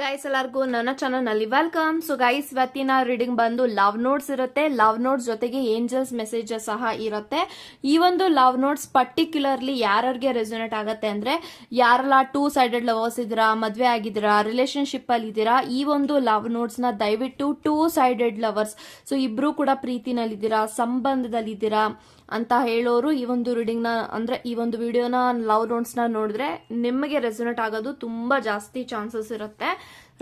Guys ಎಲ್ಲರಿಗೂ ನನ್ನ channel ನಲ್ಲಿ ವೆಲ್ಕಮ್. ಸೊ ಗೈಸ್ ಇವತ್ತಿನ ರೀಡಿಂಗ್ ಬಂದು ಲವ್ ನೋಟ್ಸ್ ಇರುತ್ತೆ. ಲವ್ ನೋಟ್ಸ್ ಜೊತೆಗೆ ಏಂಜಲ್ಸ್ ಮೆಸೇಜ್ ಸಹ ಇರುತ್ತೆ. ಈ ಒಂದು ಲವ್ ನೋಟ್ಸ್ ಪರ್ಟಿಕ್ಯುಲರ್ಲಿ ಯಾರಿಗೆ ರೆಸೊನೇಟ್ ಆಗುತ್ತೆ ಅಂದ್ರೆ ಯಾರೆಲ್ಲ 2 ಸೈಡೆಡ್ ಲವರ್ಸ್ ಇದ್ದೀರಾ, ಮದ್ವೆ ಆಗಿದ್ದೀರಾ, ರಿಲೇಶನ್ಶಿಪ್ ಅಲ್ಲಿ ಇದ್ದೀರಾ, ಈ ಒಂದು ಲವ್ ನೋಟ್ಸ್ ನ ದಯವಿಟ್ಟು 2 ಸೈಡೆಡ್ ಲವರ್ಸ್, ಸೊ ಇಬ್ರು ಕೂಡ ಪ್ರೀತಿನಲ್ಲಿದ್ದೀರಾ, ಸಂಬಂಧದಲ್ಲಿದ್ದೀರಾ ಅಂತ ಹೇಳೋರು ಈ ಒಂದು ರೀಡಿಂಗ್ ನ ಅಂದ್ರೆ ಈ ಒಂದು ವಿಡಿಯೋನ ಲವ್ ನೋಟ್ಸ್ ನ ನೋಡಿದ್ರೆ ನಿಮಗೆ ರೆಸೊನೇಟ್ ಆಗೋದು ತುಂಬಾ ಜಾಸ್ತಿ ಚಾನ್ಸಸ್ ಇರುತ್ತೆ.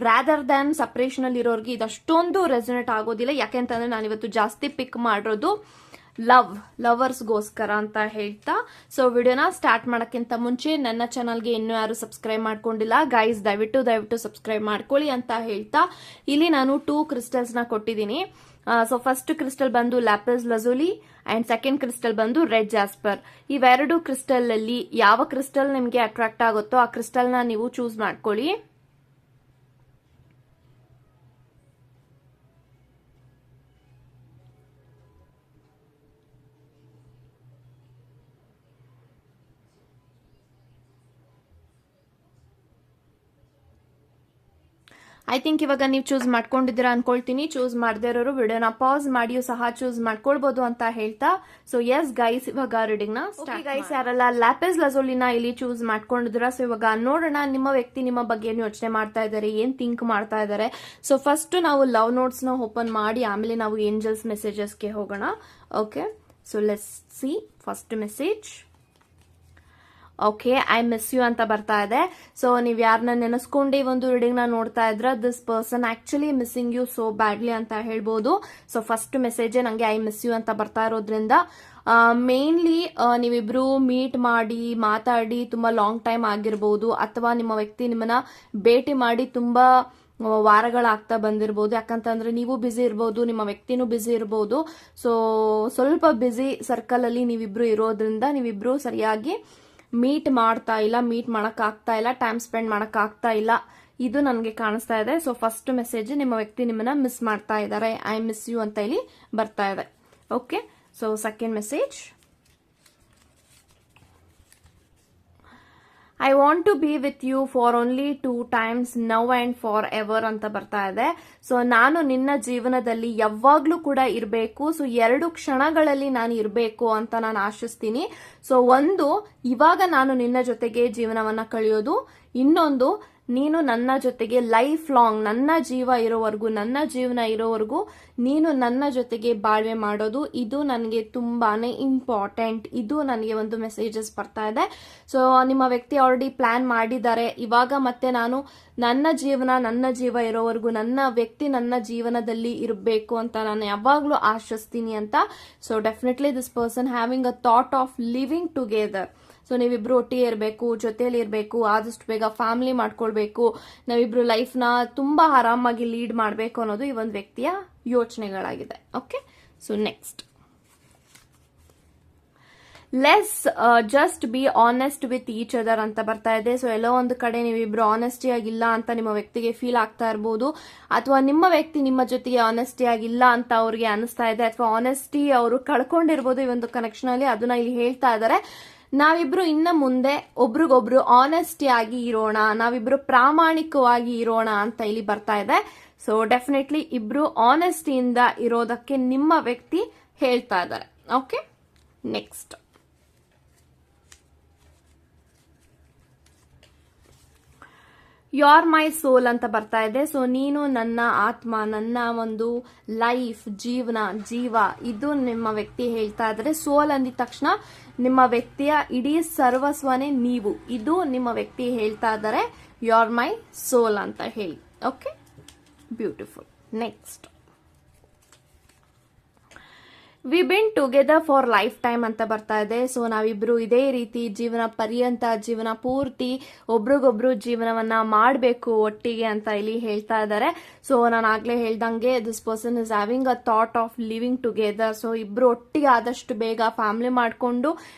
ರಾದರ್ ದ್ಯಾನ್ ಸಪರೇಷನ್ ಅಲ್ಲಿ ಇರೋರ್ಗೆ ಇದಷ್ಟೊಂದು ರೆಸೊನೇಟ್ ಆಗೋದಿಲ್ಲ. ಯಾಕೆಂತಂದ್ರೆ ನಾನು ಇವತ್ತು ಜಾಸ್ತಿ ಪಿಕ್ ಮಾಡಿರೋದು ಲವರ್ಸ್ಗೋಸ್ಕರ ಅಂತ ಹೇಳ್ತಾ, ಸೊ ವಿಡಿಯೋನ ಸ್ಟಾರ್ಟ್ ಮಾಡೋಕ್ಕಿಂತ ಮುಂಚೆ ನನ್ನ ಚಾನಲ್ಗೆ ಇನ್ನೂ ಯಾರು ಸಬ್ಸ್ಕ್ರೈಬ್ ಮಾಡ್ಕೊಂಡಿಲ್ಲ ಗೈಸ್ ದಯವಿಟ್ಟು ಸಬ್ಸ್ಕ್ರೈಬ್ ಮಾಡ್ಕೊಳ್ಳಿ ಅಂತ ಹೇಳ್ತಾ, ಇಲ್ಲಿ ನಾನು 2 ಕ್ರಿಸ್ಟಲ್ಸ್ ನ ಕೊಟ್ಟಿದ್ದೀನಿ. ಸೊ ಫಸ್ಟ್ ಕ್ರಿಸ್ಟಲ್ ಬಂದು ಲ್ಯಾಪಿಸ್ ಲಜೂಲಿ ಅಂಡ್ ಸೆಕೆಂಡ್ ಕ್ರಿಸ್ಟಲ್ ಬಂದು ರೆಡ್ ಜಾಸ್ಪರ್. ಇವೆರಡು ಕ್ರಿಸ್ಟಲ್ ಅಲ್ಲಿ ಯಾವ ಕ್ರಿಸ್ಟಲ್ ನಿಮಗೆ ಅಟ್ರಾಕ್ಟ್ ಆಗುತ್ತೋ ಆ ಕ್ರಿಸ್ಟಲ್ ನ ನೀವು ಚೂಸ್ ಮಾಡ್ಕೊಳ್ಳಿ. ಐ ಥಿಂಕ್ ಇವಾಗ ನೀವು ಚೂಸ್ ಮಾಡ್ಕೊಂಡಿದ್ದೀರಾ ಅನ್ಕೊಳ್ತೀನಿ. ಚೂಸ್ ಮಾಡದೇ ಇರೋರು ವಿಡಿಯೋನ ಪಾಸ್ ಮಾಡಿಯೂ ಸಹ ಚೂಸ್ ಮಾಡ್ಕೊಳ್ಬಹುದು ಅಂತ ಹೇಳ್ತಾ, ಸೊ ಎಸ್ ಗೈಸ್ ಇವಾಗ ರೀಡಿಂಗ್ ನ ಗೈಸ್ ಯಾರೆಲ್ಲ ಲ್ಯಾಪಿಸ್ ಲಜೋಲಿನ ಇಲ್ಲಿ ಚೂಸ್ ಮಾಡ್ಕೊಂಡಿದ್ದೀರಾ, ಸೊ ಇವಾಗ ನೋಡೋಣ ನಿಮ್ಮ ವ್ಯಕ್ತಿ ನಿಮ್ಮ ಬಗ್ಗೆ ಏನು ಯೋಚನೆ ಮಾಡ್ತಾ ಇದ್ದಾರೆ, ಏನ್ ಥಿಂಕ್ ಮಾಡ್ತಾ ಇದ್ದಾರೆ. ಸೊ ಫಸ್ಟ್ ನಾವು ಲವ್ ನೋಟ್ಸ್ ನ ಓಪನ್ ಮಾಡಿ ಆಮೇಲೆ ನಾವು ಏಂಜಲ್ಸ್ ಮೆಸೇಜಸ್ಗೆ ಹೋಗೋಣ. Okay, so let's see first message. Okay, I miss you ಅಂತ ಬರ್ತಾ ಇದೆ. ಸೊ ನೀವ್ ಯಾರನ್ನ ನೆನೆಸ್ಕೊಂಡೆ ಈ ಒಂದು ರೀಡಿಂಗ್ ನ ನೋಡ್ತಾ ಇದ್ರ, this person actually missing you so badly ಅಂತ ಹೇಳ್ಬೋದು. ಸೊ ಫಸ್ಟ್ ಮೆಸೇಜ್ ನಂಗೆ ಐ ಮಿಸ್ ಯು ಅಂತ ಬರ್ತಾ ಇರೋದ್ರಿಂದ ಮೇನ್ಲಿ ನೀವಿಬ್ರು ಮೀಟ್ ಮಾಡಿ ಮಾತಾಡಿ ತುಂಬಾ ಲಾಂಗ್ ಟೈಮ್ ಆಗಿರ್ಬೋದು, ಅಥವಾ ನಿಮ್ಮ ವ್ಯಕ್ತಿ ನಿಮ್ಮನ್ನ ಭೇಟಿ ಮಾಡಿ ತುಂಬಾ ವಾರಗಳಾಗ್ತಾ ಬಂದಿರಬಹುದು. ಯಾಕಂತಂದ್ರೆ ನೀವು ಬಿಸಿ ಇರಬಹುದು, ನಿಮ್ಮ ವ್ಯಕ್ತಿನೂ ಬಿಸಿ ಇರಬಹುದು. ಸೊ ಸ್ವಲ್ಪ ಬಿಸಿ ಸರ್ಕಲ್ ಅಲ್ಲಿ ನೀವಿಬ್ರು ಇರೋದ್ರಿಂದ ನೀವಿಬ್ರು ಸರಿಯಾಗಿ ಮೀಟ್ ಮಾಡ್ತಾ ಇಲ್ಲ, ಮೀಟ್ ಮಾಡಕ್ ಆಗ್ತಾ ಇಲ್ಲ, ಟೈಮ್ ಸ್ಪೆಂಡ್ ಮಾಡಕ್ ಆಗ್ತಾ ಇಲ್ಲ, ಇದು ನನಗೆ ಕಾಣಿಸ್ತಾ ಇದೆ. ಸೊ ಫಸ್ಟ್ ಮೆಸೇಜ್ ನಿಮ್ಮ ವ್ಯಕ್ತಿ ನಿಮ್ಮನ್ನ ಮಿಸ್ ಮಾಡ್ತಾ ಇದ್ದಾರೆ, ಐ ಮಿಸ್ ಯು ಅಂತ ಇಲ್ಲಿ ಬರ್ತಾ ಇದೆ. Okay, so second message, I want to be with you for only 2 times now and forever ಅಂತ ಬರ್ತಾ ಇದೆ. ಸೊ ನಾನು ನಿನ್ನ ಜೀವನದಲ್ಲಿ ಯಾವಾಗ್ಲೂ ಕೂಡ ಇರಬೇಕು, ಸೊ 2 ಕ್ಷಣಗಳಲ್ಲಿ ನಾನು ಇರಬೇಕು ಅಂತ ನಾನು ಆಶಿಸ್ತೀನಿ. ಸೊ ಒಂದು, ಇವಾಗ ನಾನು ನಿನ್ನ ಜೊತೆಗೆ ಜೀವನವನ್ನ ಕಳೆಯೋದು, ಇನ್ನೊಂದು ನೀನು ನನ್ನ ಜೊತೆಗೆ ಲೈಫ್ ಲಾಂಗ್, ನನ್ನ ಜೀವ ಇರೋವರೆಗೂ, ನನ್ನ ಜೀವನ ಇರೋವರೆಗೂ ನೀನು ನನ್ನ ಜೊತೆಗೆ ಬಾಳ್ವೆ ಮಾಡೋದು, ಇದು ನನಗೆ ತುಂಬಾನೇ ಇಂಪಾರ್ಟೆಂಟ್. ಇದು ನನಗೆ ಒಂದು ಮೆಸೇಜಸ್ ಬರ್ತಾ ಇದೆ. ಸೊ ನಿಮ್ಮ ವ್ಯಕ್ತಿ ಆಲ್ರೆಡಿ ಪ್ಲಾನ್ ಮಾಡಿದ್ದಾರೆ, ಇವಾಗ ಮತ್ತೆ ನಾನು ನನ್ನ ಜೀವ ಇರೋವರೆಗೂ ನನ್ನ ವ್ಯಕ್ತಿ ನನ್ನ ಜೀವನದಲ್ಲಿ ಇರಬೇಕು ಅಂತ ನಾನು ಯಾವಾಗ್ಲೂ ಆಶಿಸ್ತೀನಿ ಅಂತ. So definitely this person having a thought of living together. So ನೀವಿಬ್ರು ಒಟ್ಟಿಗೆ ಇರಬೇಕು, ಜೊತೆಲಿ ಇರಬೇಕು, ಆದಷ್ಟು ಬೇಗ ಫ್ಯಾಮಿಲಿ ಮಾಡ್ಕೊಳ್ಬೇಕು, ನಾವಿಬ್ರು ಲೈಫ್ ನ ತುಂಬಾ ಆರಾಮಾಗಿ ಲೀಡ್ ಮಾಡಬೇಕು ಅನ್ನೋದು ಈ ಒಂದು ವ್ಯಕ್ತಿಯ ಯೋಚನೆಗಳಾಗಿದೆ. Okay, so next, let's just be honest with each other ಅಂತ ಬರ್ತಾ ಇದೆ. ಸೊ ಎಲ್ಲೋ ಒಂದು ಕಡೆ ನೀವಿಬ್ರು ಆನೆಸ್ಟಿ ಆಗಿಲ್ಲ ಅಂತ ನಿಮ್ಮ ವ್ಯಕ್ತಿಗೆ ಫೀಲ್ ಆಗ್ತಾ ಇರಬಹುದು, ಅಥವಾ ನಿಮ್ಮ ವ್ಯಕ್ತಿ ನಿಮ್ಮ ಜೊತೆಗೆ ಆನೆಸ್ಟಿ ಆಗಿಲ್ಲ ಅಂತ ಅವ್ರಿಗೆ ಅನಿಸ್ತಾ ಇದೆ, ಅಥವಾ ಆನೆಸ್ಟಿ ಅವರು ಕಳ್ಕೊಂಡಿರ್ಬೋದು ಈ ಒಂದು ಕನೆಕ್ಷನ್ ಅಲ್ಲಿ, ಅದನ್ನ ಇಲ್ಲಿ ಹೇಳ್ತಾ ಇದ್ದಾರೆ. ನಾವಿಬ್ರು ಇನ್ನ ಮುಂದೆ ಒಬ್ರಿಗೊಬ್ರು ಆನೆಸ್ಟಿ ಆಗಿ ಇರೋಣ, ನಾವಿಬ್ರು ಪ್ರಾಮಾಣಿಕವಾಗಿ ಇರೋಣ ಅಂತ ಇಲ್ಲಿ ಬರ್ತಾ ಇದೆ. ಸೊ ಡೆಫಿನೆಟ್ಲಿ ಇಬ್ರು ಆನೆಸ್ಟಿಯಿಂದ ಇರೋದಕ್ಕೆ ನಿಮ್ಮ ವ್ಯಕ್ತಿ ಹೇಳ್ತಾ ಇದ್ದಾರೆ. Okay, next, you are my soul ಅಂತ ಬರ್ತಾ ಇದೆ. ಸೊ ನೀನು ನನ್ನ ಆತ್ಮ, ನನ್ನ ಒಂದು ಲೈಫ್, ಜೀವ, ಇದು ನಿಮ್ಮ ವ್ಯಕ್ತಿ ಹೇಳ್ತಾ ಇದ್ದಾರೆ. ಸೋಲ್ ಅಂದಿದ ತಕ್ಷಣ ನಿಮ್ಮ ವ್ಯಕ್ತಿಯ ಇಡೀ ಸರ್ವಸ್ವನೇ ನೀವು, ಇದು ನಿಮ್ಮ ವ್ಯಕ್ತಿ ಹೇಳ್ತಾ ಇದ್ದಾರೆ. ಯು ಆರ್ ಮೈ ಸೋಲ್ ಅಂತ ಹೇಳಿ. Okay, beautiful. Next, we been together for life time ಅಂತ ಬರ್ತಾ ಇದೆ. ಸೊ ನಾವಿಬ್ರು ಇದೇ ರೀತಿ ಜೀವನ ಪರ್ಯಂತ, ಜೀವನ ಪೂರ್ತಿ ಒಬ್ರಿಗೊಬ್ರು ಜೀವನವನ್ನ ಮಾಡಬೇಕು ಒಟ್ಟಿಗೆ ಅಂತ ಇಲ್ಲಿ ಹೇಳ್ತಾ ಇದ್ದಾರೆ. ಸೊ ನಾನು ಆಗ್ಲೇ ಹೇಳ್ದಂಗೆ this person is having a thought of living together. So ಇಬ್ರು ಒಟ್ಟಿಗೆ ಆದಷ್ಟು ಬೇಗ ಫ್ಯಾಮಿಲಿ ಮಾಡ್ಕೊಂಡು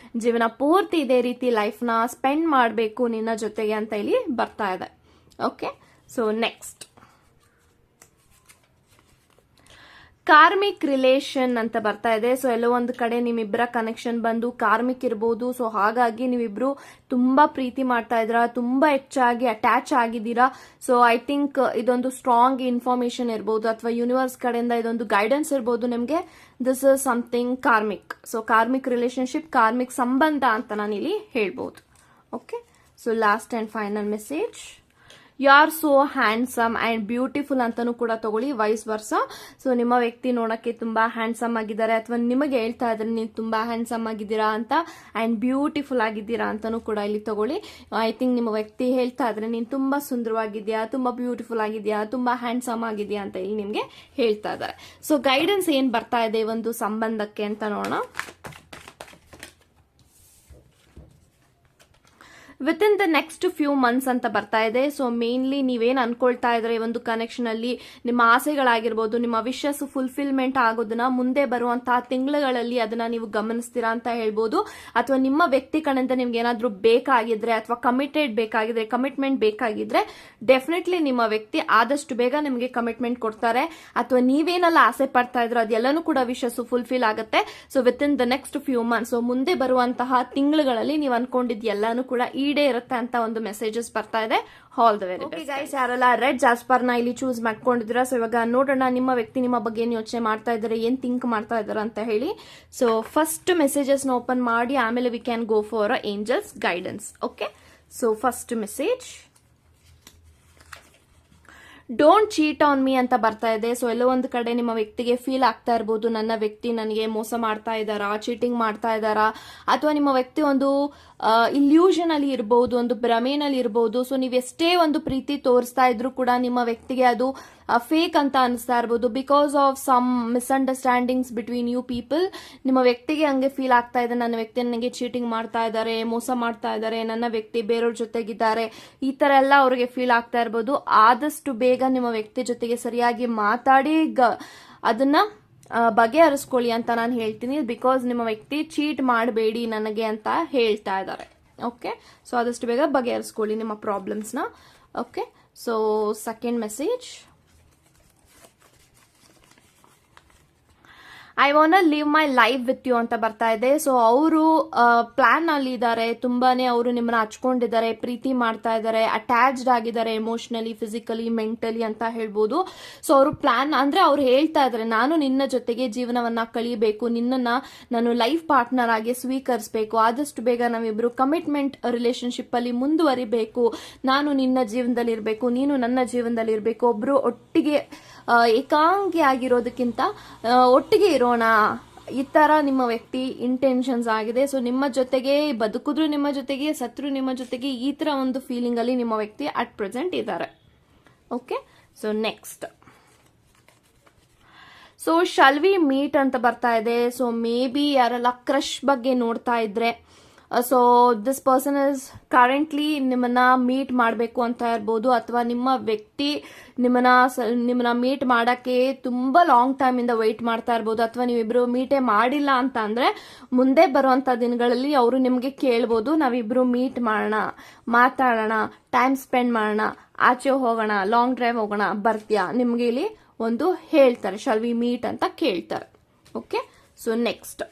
ಜೀವನ ಪೂರ್ತಿ ಇದೇ ರೀತಿ ಲೈಫ್ ನ ಸ್ಪೆಂಡ್ ಮಾಡಬೇಕು ನಿನ್ನ ಜೊತೆಗೆ ಅಂತ ಇಲ್ಲಿ ಬರ್ತಾ ಇದೆ. Okay, so next, karmic relation ಅಂತ ಬರ್ತಾ ಇದೆ. ಸೊ ಎಲ್ಲೋ ಒಂದು ಕಡೆ ನಿಮ್ಮಿಬ್ಬರ ಕನೆಕ್ಷನ್ ಬಂದು ಕಾರ್ಮಿಕ್ ಇರ್ಬೋದು. ಸೊ ಹಾಗಾಗಿ ನೀವಿಬ್ರು ತುಂಬಾ ಪ್ರೀತಿ ಮಾಡ್ತಾ ಇದ್ದೀರಾ, ತುಂಬಾ ಹೆಚ್ಚಾಗಿ ಅಟ್ಯಾಚ್ ಆಗಿದ್ದೀರಾ. ಸೊ ಐ ಥಿಂಕ್ ಇದೊಂದು ಸ್ಟ್ರಾಂಗ್ ಇನ್ಫಾರ್ಮೇಶನ್ ಇರ್ಬೋದು ಅಥವಾ ಯೂನಿವರ್ಸ್ ಕಡೆಯಿಂದ ಇದೊಂದು ಗೈಡೆನ್ಸ್ ಇರ್ಬೋದು ನಿಮ್ಗೆ. This is something karmic. So karmic relationship, karmic ಸಂಬಂಧ ಅಂತ ನಾನು ಇಲ್ಲಿ ಹೇಳ್ಬೋದು. Okay, so last and final message, you are so handsome and beautiful ಅಂತಾನೂ ಕೂಡ ತಗೊಳ್ಳಿ, ವೈಸ್ ವರ್ಸ. ಸೊ ನಿಮ್ಮ ವ್ಯಕ್ತಿ ನೋಡಕ್ಕೆ ತುಂಬಾ ಹ್ಯಾಂಡ್ಸಮ್ ಆಗಿದ್ದಾರೆ ಅಥವಾ ನಿಮಗೆ ಹೇಳ್ತಾ ಇದ್ರೆ ನೀವು ತುಂಬಾ ಹ್ಯಾಂಡ್ಸಮ್ ಆಗಿದ್ದೀರಾ ಅಂತ, ಅಂಡ್ ಬ್ಯೂಟಿಫುಲ್ ಆಗಿದ್ದೀರಾ ಅಂತಾನೂ ಕೂಡ ಇಲ್ಲಿ ತಗೊಳ್ಳಿ. ಐ ಥಿಂಕ್ ನಿಮ್ಮ ವ್ಯಕ್ತಿ ಹೇಳ್ತಾ ಇದ್ರೆ ನೀನು ತುಂಬಾ ಸುಂದರವಾಗಿದ್ಯಾ, ತುಂಬಾ ಬ್ಯೂಟಿಫುಲ್ ಆಗಿದ್ಯಾ, ತುಂಬಾ ಹ್ಯಾಂಡ್ಸಮ್ ಆಗಿದ್ಯಾ ಅಂತ ಇಲ್ಲಿ ನಿಮ್ಗೆ ಹೇಳ್ತಾ ಇದ್ದಾರೆ. ಸೊ ಗೈಡೆನ್ಸ್ ಏನ್ ಬರ್ತಾ ಇದೆ ಒಂದು ಸಂಬಂಧಕ್ಕೆ ಅಂತ ನೋಡೋಣ. With in the next few months ಅಂತ ಬರ್ತಾ ಇದೆ. ಸೊ ಮೇನ್ಲಿ ನೀವೇನ್ ಅನ್ಕೊಳ್ತಾ ಇದ್ರೆ ಒಂದು ಕನೆಕ್ಷನ್ ಅಲ್ಲಿ ನಿಮ್ಮ ಆಸೆಗಳಾಗಿರ್ಬೋದು, ನಿಮ್ಮ ವಿಶಸ್ ಫುಲ್ಫಿಲ್ಮೆಂಟ್ ಆಗೋದನ್ನ ಮುಂದೆ ಬರುವಂತಹ ತಿಂಗಳುಗಳಲ್ಲಿ ಅದನ್ನ ನೀವು ಗಮನಿಸ್ತೀರಾ ಅಂತ ಹೇಳ್ಬೋದು. ಅಥವಾ ನಿಮ್ಮ ವ್ಯಕ್ತಿ ಕಡೆಯಿಂದ ನಿಮ್ಗೆ ಏನಾದ್ರೂ ಬೇಕಾಗಿದ್ರೆ ಅಥವಾ ಕಮಿಟ್ಮೆಂಟ್ ಬೇಕಾಗಿದ್ರೆ ಡೆಫಿನೆಟ್ಲಿ ನಿಮ್ಮ ವ್ಯಕ್ತಿ ಆದಷ್ಟು ಬೇಗ ನಿಮಗೆ ಕಮಿಟ್ಮೆಂಟ್ ಕೊಡ್ತಾರೆ. ಅಥವಾ ನೀವೇನೆಲ್ಲ ಆಸೆ ಪಡ್ತಾ ಇದ್ರೋ ಅದೆಲ್ಲನೂ ಕೂಡ ವಿಶಸ್ ಫುಲ್ಫಿಲ್ ಆಗುತ್ತೆ. So with in the next few months, so ಮುಂದೆ ಬರುವಂತಹ ತಿಂಗಳುಗಳಲ್ಲಿ ನೀವು ಅನ್ಕೊಂಡಿದ್ ಎಲ್ಲಾನು ಕೂಡ ಈಡೇ ಇರುತ್ತೆ ಅಂತ ಒಂದು ಮೆಸೇಜಸ್ ಬರ್ತಾ ಇದೆ. All the very best guys. ಯಾರೆಲ್ಲ ರೆಡ್ ಜಾಸ್ಪರ್ ನ ಇಲ್ಲಿ ಚೂಸ್ ಮಾಡ್ಕೊಂಡಿದ್ರ, ಸೊ ಇವಾಗ ನೋಡೋಣ ನಿಮ್ಮ ವ್ಯಕ್ತಿ ನಿಮ್ಮ ಬಗ್ಗೆ ಏನ್ ಯೋಚನೆ ಮಾಡ್ತಾ ಇದ್ದಾರೆ, ಏನ್ ಥಿಂಕ್ ಮಾಡ್ತಾ ಇದಾರೆ ಅಂತ ಹೇಳಿ. ಸೊ ಫಸ್ಟ್ ಮೆಸೇಜಸ್ ನ ಓಪನ್ ಮಾಡಿ ಆಮೇಲೆ we can go for angels guidance. Okay, so first message, don't cheat on me ಅಂತ ಬರ್ತಾ ಇದೆ. ಸೊ ಎಲ್ಲೋ ಒಂದು ಕಡೆ ನಿಮ್ಮ ವ್ಯಕ್ತಿಗೆ ಫೀಲ್ ಆಗ್ತಾ ಇರ್ಬೋದು, ನನ್ನ ವ್ಯಕ್ತಿ ನನಗೆ ಮೋಸ ಮಾಡ್ತಾ ಇದ್ದಾರಾ, ಚೀಟಿಂಗ್ ಮಾಡ್ತಾ ಇದ್ದಾರಾ, ಅಥವಾ ನಿಮ್ಮ ವ್ಯಕ್ತಿ ಒಂದು ಇಲ್ಯೂಷನ್ ಅಲ್ಲಿ ಇರಬಹುದು, ಒಂದು ಭ್ರಮೆನಲ್ಲಿ ಇರಬಹುದು. ಸೊ ನೀವು ಎಷ್ಟೇ ಒಂದು ಪ್ರೀತಿ ತೋರಿಸ್ತಾ ಇದ್ರು ಕೂಡ ನಿಮ್ಮ ವ್ಯಕ್ತಿಗೆ ಅದು ಫೇಕ್ ಅಂತ ಅನಿಸ್ತಾ ಇರ್ಬೋದು. Because of some misunderstandings between you people, ನಿಮ್ಮ ವ್ಯಕ್ತಿಗೆ ಹಂಗೆ ಫೀಲ್ ಆಗ್ತಾ ಇದೆ, ನನ್ನ ವ್ಯಕ್ತಿ ನನಗೆ ಚೀಟಿಂಗ್ ಮಾಡ್ತಾ ಇದ್ದಾರೆ, ಮೋಸ ಮಾಡ್ತಾ ಇದ್ದಾರೆ, ನನ್ನ ವ್ಯಕ್ತಿ ಬೇರೆಯವ್ರ ಜೊತೆಗಿದ್ದಾರೆ, ಈ ತರ ಎಲ್ಲ ಅವ್ರಿಗೆ ಫೀಲ್ ಆಗ್ತಾ ಇರ್ಬೋದು. ಆದಷ್ಟು ಬೇಗ ನಿಮ್ಮ ವ್ಯಕ್ತಿ ಜೊತೆಗೆ ಸರಿಯಾಗಿ ಮಾತಾಡಿ ಅದನ್ನ ಬಗೆಹರಿಸ್ಕೊಳ್ಳಿ ಅಂತ ನಾನು ಹೇಳ್ತೀನಿ. ಬಿಕಾಸ್ ನಿಮ್ಮ ವ್ಯಕ್ತಿ ಚೀಟ್ ಮಾಡಬೇಡಿ ನನಗೆ ಅಂತ ಹೇಳ್ತಾ ಇದ್ದಾರೆ. ಓಕೆ, ಸೊ ಆದಷ್ಟು ಬೇಗ ಬಗೆಹರಿಸ್ಕೊಳ್ಳಿ ನಿಮ್ಮ ಪ್ರಾಬ್ಲಮ್ಸ್ನ. Okay, so second message, I want live my life with you ಅಂತ ಬರ್ತಾ ಇದೆ. ಸೊ ಅವರು ಪ್ಲಾನ್ ಅಲ್ಲಿ ಇದ್ದಾರೆ, ತುಂಬಾನೇ ಅವರು ನಿಮ್ಮನ್ನ ಹಚ್ಕೊಂಡಿದ್ದಾರೆ, ಪ್ರೀತಿ ಮಾಡ್ತಾ ಇದ್ದಾರೆ, ಅಟ್ಯಾಚ್ಡ್ ಆಗಿದ್ದಾರೆ ಎಮೋಷನಲಿ, ಫಿಸಿಕಲಿ, ಮೆಂಟಲಿ ಅಂತ ಹೇಳ್ಬೋದು. ಸೊ ಅವರು ಪ್ಲಾನ್ ಅಂದ್ರೆ ಅವ್ರು ಹೇಳ್ತಾ ಇದ್ದಾರೆ, ನಾನು ನಿನ್ನ ಜೊತೆಗೆ ಜೀವನವನ್ನ ಕಳಿಬೇಕು, ನಿನ್ನನ್ನ ನಾನು ಲೈಫ್ ಪಾರ್ಟ್ನರ್ ಆಗಿ ಸ್ವೀಕರಿಸಬೇಕು, ಆದಷ್ಟು ಬೇಗ ನಾವಿಬ್ರು ಕಮಿಟ್ಮೆಂಟ್ ರಿಲೇಶನ್ಶಿಪ್ ಅಲ್ಲಿ ಮುಂದುವರಿಬೇಕು, ನಾನು ನಿನ್ನ ಜೀವನದಲ್ಲಿ ಇರಬೇಕು, ನೀನು ನನ್ನ ಜೀವನದಲ್ಲಿ ಇರಬೇಕು, ಒಬ್ರು ಒಟ್ಟಿಗೆ ಏಕಾಂಗಿ ಆಗಿರೋದಕ್ಕಿಂತ ಒಟ್ಟಿಗೆ ಇರೋಣ, ಈ ತರ ನಿಮ್ಮ ವ್ಯಕ್ತಿ ಇಂಟೆನ್ಷನ್ಸ್ ಆಗಿದೆ. ಸೊ ನಿಮ್ಮ ಜೊತೆಗೆ ಬದುಕಿದ್ರು ನಿಮ್ಮ ಜೊತೆಗೆ, ಸತ್ರು ನಿಮ್ಮ ಜೊತೆಗೆ, ಈ ತರ ಒಂದು ಫೀಲಿಂಗ್ ಅಲ್ಲಿ ನಿಮ್ಮ ವ್ಯಕ್ತಿ ಅಟ್ ಪ್ರೆಸೆಂಟ್ ಇದ್ದಾರೆ. Okay, so next, so shall we meet ಅಂತ ಬರ್ತಾ ಇದೆ. ಸೊ ಮೇ ಬಿ ಯಾರೆಲ್ಲ ಕ್ರಶ್ ಬಗ್ಗೆ ನೋಡ್ತಾ ಇದ್ರೆ, so this person is currently ನಿಮ್ಮನ್ನ ಮೀಟ್ ಮಾಡಬೇಕು ಅಂತ ಇರ್ಬೋದು, ಅಥವಾ ನಿಮ್ಮ ವ್ಯಕ್ತಿ ನಿಮ್ಮನ್ನ ಮೀಟ್ ಮಾಡಕ್ಕೆ ತುಂಬಾ ಲಾಂಗ್ ಟೈಮ್ ಇಂದ ವೆಯ್ಟ್ ಮಾಡ್ತಾ ಇರ್ಬೋದು, ಅಥವಾ ನೀವಿಬ್ರು ಮೀಟೇ ಮಾಡಿಲ್ಲ ಅಂತ ಅಂದ್ರೆ ಮುಂದೆ ಬರುವಂತ ದಿನಗಳಲ್ಲಿ ಅವರು ನಿಮ್ಗೆ ಕೇಳ್ಬೋದು, ನಾವಿಬ್ರು ಮೀಟ್ ಮಾಡೋಣ, ಮಾತಾಡೋಣ, ಟೈಮ್ ಸ್ಪೆಂಡ್ ಮಾಡೋಣ, ಆಚೆ ಹೋಗೋಣ, ಲಾಂಗ್ ಡ್ರೈವ್ ಹೋಗೋಣ, ಬರ್ತೀಯಾ, ನಿಮ್ಗೆ ಇಲ್ಲಿ ಒಂದು ಹೇಳ್ತಾರೆ, ಶಾಲ್ ವಿ ಮೀಟ್ ಅಂತ ಕೇಳ್ತಾರೆ. Okay, so next,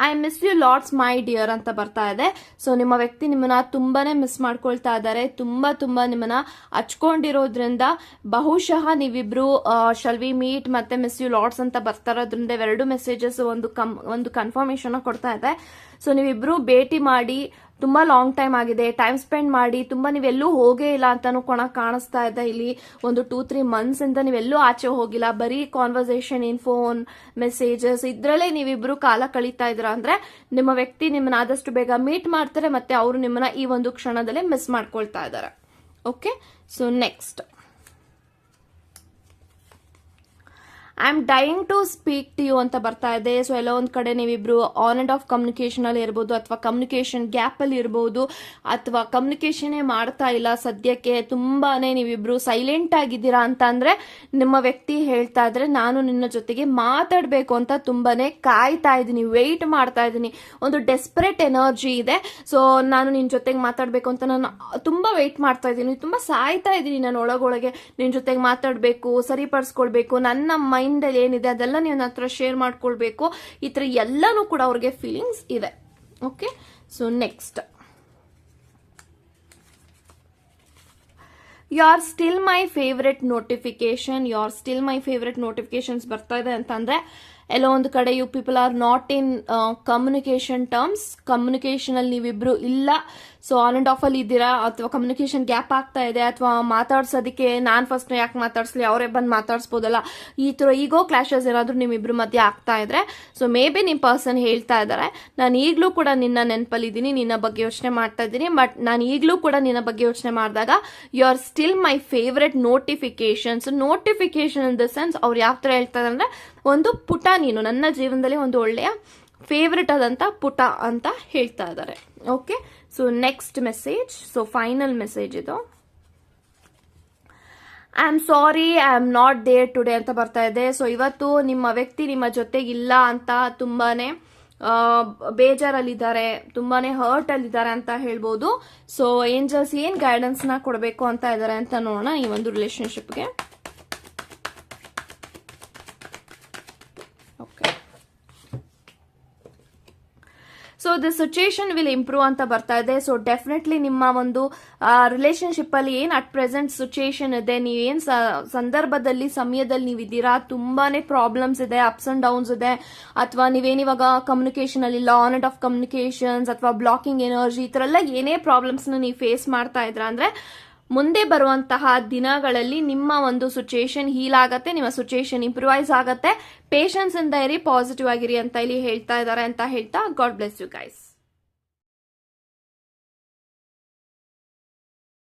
I miss you lots my dear ಅಂತ ಬರ್ತಾ ಇದೆ. ಸೊ ನಿಮ್ಮ ವ್ಯಕ್ತಿ ನಿಮ್ಮನ್ನ ತುಂಬಾನೇ ಮಿಸ್ ಮಾಡ್ಕೊಳ್ತಾ ಇದ್ದಾರೆ, ತುಂಬಾ ನಿಮ್ಮನ್ನ ಹಚ್ಕೊಂಡಿರೋದ್ರಿಂದ ಬಹುಶಃ ನೀವಿಬ್ರು ಶಾಲ್ ವಿ ಮೀಟ್ ಮತ್ತೆ ಮಿಸ್ ಯು ಲಾಟ್ಸ್ ಅಂತ ಬರ್ತಾ ಇರೋದ್ರಿಂದ ಎರಡು ಮೆಸೇಜಸ್ ಒಂದು ಕನ್ಫರ್ಮೇಶನ್ ಕೊಡ್ತಾ ಇದೆ. ಸೊ ನೀವಿಬ್ರು ಭೇಟಿ ಮಾಡಿ ತುಂಬಾ ಲಾಂಗ್ ಟೈಮ್ ಆಗಿದೆ, ಟೈಮ್ ಸ್ಪೆಂಡ್ ಮಾಡಿ, ತುಂಬಾ ನೀವೆಲ್ಲೂ ಹೋಗೇ ಇಲ್ಲ ಅಂತಾನು ಕಾಣಿಸ್ತಾ ಇದೆ. ಇಲ್ಲಿ ಒಂದು 2-3 ಮಂತ್ಸ್ ಇಂದ ನೀವೆಲ್ಲೂ ಆಚೆ ಹೋಗಿಲ್ಲ, ಬರೀ ಕಾನ್ವರ್ಸೇಷನ್, ಇನ್ ಫೋನ್, ಮೆಸೇಜಸ್ ಇದ್ರಲ್ಲೇ ನೀವಿಬ್ರು ಕಾಲ ಕಳೀತಾ ಇದ್ರ ಅಂದ್ರೆ ನಿಮ್ಮ ವ್ಯಕ್ತಿ ನಿಮ್ಮನ್ನ ಆದಷ್ಟು ಬೇಗ ಮೀಟ್ ಮಾಡ್ತಾರೆ, ಮತ್ತೆ ಅವರು ನಿಮ್ಮನ್ನ ಈ ಒಂದು ಕ್ಷಣದಲ್ಲೇ ಮಿಸ್ ಮಾಡ್ಕೊಳ್ತಾ ಇದ್ದಾರೆ. Okay, so next, I am dying to speak to you ಅಂತ ಬರ್ತಾ ಇದೆ. ಸೊ ಎಲ್ಲ ಒಂದ್ ಕಡೆ ನೀವಿಬ್ರು ಆನ್ ಅಂಡ್ ಆಫ್ ಕಮ್ಯುನಿಕೇಶನ್ ಅಲ್ಲಿ ಇರ್ಬೋದು, ಅಥವಾ ಕಮ್ಯುನಿಕೇಶನ್ ಗ್ಯಾಪ್ ಅಲ್ಲಿ ಇರ್ಬೋದು, ಅಥವಾ ಕಮ್ಯುನಿಕೇಶನ್ ಮಾಡ್ತಾ ಇಲ್ಲ ಸದ್ಯಕ್ಕೆ, ತುಂಬಾನೇ ನೀವಿಬ್ರು ಸೈಲೆಂಟ್ ಆಗಿದ್ದೀರಾ ಅಂತ ಅಂದ್ರೆ ನಿಮ್ಮ ವ್ಯಕ್ತಿ ಹೇಳ್ತಾ ಇದ್ರೆ ನಾನು ನಿನ್ನ ಜೊತೆಗೆ ಮಾತಾಡ್ಬೇಕು ಅಂತ ತುಂಬಾನೇ ಕಾಯ್ತಾ ಇದ್ದೀನಿ, ವೆಯ್ಟ್ ಮಾಡ್ತಾ ಇದ್ದೀನಿ. ಒಂದು ಡೆಸ್ಪರೇಟ್ ಎನರ್ಜಿ ಇದೆ. ಸೊ ನಾನು ನಿನ್ ಜೊತೆಗೆ ಮಾತಾಡ್ಬೇಕು ಅಂತ ನಾನು ತುಂಬಾ ವೆಯ್ಟ್ ಮಾಡ್ತಾ ಇದ್ದೀನಿ, ತುಂಬಾ ಸಾಯ್ತಾ ಇದ್ದೀನಿ ನಾನು ಒಳಗೊಳಗೆ ನಿನ್ ಜೊತೆಗೆ ಮಾತಾಡ್ಬೇಕು, ಸರಿಪಡಿಸ್ಕೊಳ್ಬೇಕು, ನನ್ನ ಮೈಂಡ್ ಅಲ್ಲಿ ಏನಿದೆ ಅದೆಲ್ಲ ನೀವು ಹತ್ರ ಶೇರ್ ಮಾಡ್ಕೊಳ್ಬೇಕು. ಈ ತರ ಎಲ್ಲಾನು ಕೂಡ ಅವ್ರಿಗೆ ಫೀಲಿಂಗ್ಸ್ ಇದೆ. Okay, so next, you are still my favourite notification. You are still my favourite notifications ಬರ್ತಾ ಇದೆ ಅಂತಂದ್ರೆ ಎಲ್ಲೋ ಒಂದು ಕಡೆ you people are not in communication terms. Communication ಅಲ್ಲಿ ನೀವಿಬ್ರು ಇಲ್ಲ. ಸೊ ಆನ್ ಅಂಡ್ ಆಫ್ ಅಲ್ಲಿ ಇದ್ದೀರಾ, ಅಥವಾ ಕಮ್ಯುನಿಕೇಶನ್ ಗ್ಯಾಪ್ ಆಗ್ತಾ ಇದೆ, ಅಥವಾ ಮಾತಾಡ್ಸೋದಕ್ಕೆ ನಾನ್ ಫಸ್ಟ್ ಯಾಕೆ ಮಾತಾಡ್ಸ್ಲಿ, ಅವರೇ ಬಂದು ಮಾತಾಡ್ಸ್ಬೋದಲ್ಲ, ಈ ತರ ಈಗೋ ಕ್ಲಾಶಸ್ ಏನಾದ್ರು ನಿಮ್ಮಿಬ್ರು ಮಧ್ಯೆ ಆಗ್ತಾ ಇದ್ರೆ, ಸೊ ಮೇ ಬಿ ನಿಮ್ ಪರ್ಸನ್ ಹೇಳ್ತಾ ಇದಾರೆ ನಾನು ಈಗ್ಲೂ ಕೂಡ ನಿನ್ನ ನೆನಪಲ್ಲಿದ್ದೀನಿ, ನಿನ್ನ ಬಗ್ಗೆ ಯೋಚನೆ ಮಾಡ್ತಾ ಇದ್ದೀನಿ, ಬಟ್ ನಾನು ಈಗ್ಲೂ ಕೂಡ ನಿನ್ನ ಬಗ್ಗೆ ಯೋಚನೆ ಮಾಡಿದಾಗ you are still my favourite notifications. Notification in the sense ಅವ್ರು ಯಾವ ತರ ಹೇಳ್ತಾ ಇದ್ದಾರೆ ಅಂದ್ರೆ, ಒಂದು ಪುಟ ನೀನು ನನ್ನ ಜೀವನದಲ್ಲಿ ಒಂದು ಒಳ್ಳೆಯ ಫೇವ್ರೆಟ್ ಆದಂತ ಪುಟ ಅಂತ ಹೇಳ್ತಾ ಇದ್ದಾರೆ. Okay, so next message, so final message ಇದು. I am sorry, I am not there today ಅಂತ ಬರ್ತಾ ಇದೆ. ಸೊ ಇವತ್ತು ನಿಮ್ಮ ವ್ಯಕ್ತಿ ನಿಮ್ಮ ಜೊತೆಗಿಲ್ಲ ಅಂತ ತುಂಬಾನೇ ಬೇಜಾರಲ್ಲಿದ್ದಾರೆ, ತುಂಬಾನೇ ಹರ್ಟ್ ಅಲ್ಲಿದ್ದಾರೆ ಅಂತ ಹೇಳ್ಬೋದು. ಸೊ ಏಂಜಲ್ಸ್ ಏನ್ ಗೈಡೆನ್ಸ್ ನ ಕೊಡಬೇಕು ಅಂತ ಇದ್ದಾರೆ ಅಂತ ನೋಡೋಣ ಈ ಒಂದು ರಿಲೇಶನ್ಶಿಪ್ಗೆ. So the situation will improve ಅಂತ ಬರ್ತಾ ಇದೆ. ಸೊ ಡೆಫಿನೆಟ್ಲಿ ನಿಮ್ಮ ಒಂದು ರಿಲೇಶನ್ಶಿಪ್ ಅಲ್ಲಿ ಏನ್ ಅಟ್ ಪ್ರೆಸೆಂಟ್ ಸಿಚುಯೇಷನ್ ಇದೆ, ನೀವೇನ್ ಸಂದರ್ಭದಲ್ಲಿ ಸಮಯದಲ್ಲಿ ನೀವಿದ್ದೀರಾ, ತುಂಬಾನೇ ಪ್ರಾಬ್ಲಮ್ಸ್ ಇದೆ, ಅಪ್ಸ್ ಅಂಡ್ ಡೌನ್ಸ್ ಇದೆ, ಅಥವಾ ನೀವೇನಿವಾಗ ಕಮ್ಯುನಿಕೇಶನ್ ಅಲ್ಲಿ ಇಲ್ಲ, ಆನ್ ಅಂಡ್ ಆಫ್ ಕಮ್ಯುನಿಕೇಶನ್ಸ್ ಅಥವಾ ಬ್ಲಾಕಿಂಗ್ ಎನರ್ಜಿ, ಈ ತರ ಎಲ್ಲ ಏನೇ ಪ್ರಾಬ್ಲಮ್ಸ್ ನ ನೀವು ಫೇಸ್ ಮಾಡ್ತಾ ಇದ್ರ ಅಂದ್ರೆ ಮುಂದೆ ಬರುವಂತಹ ದಿನಗಳಲ್ಲಿ ನಿಮ್ಮ ಒಂದು ಸಿಚುಯೇಷನ್ ಹೀಲ್ ಆಗತ್ತೆ, ನಿಮ್ಮ ಸಿಚುಯೇಷನ್ ಇಂಪ್ರೂವೈಸ್ ಆಗತ್ತೆ. ಪೇಷನ್ಸ್ ಇಂದ ಇರಿ, ಪಾಸಿಟಿವ್ ಆಗಿರಿ ಅಂತ ಇಲ್ಲಿ ಹೇಳ್ತಾ ಇದ್ದಾರೆ ಅಂತ ಹೇಳ್ತಾ ಗಾಡ್ ಬ್ಲೆಸ್ ಯು ಗೈಸ್.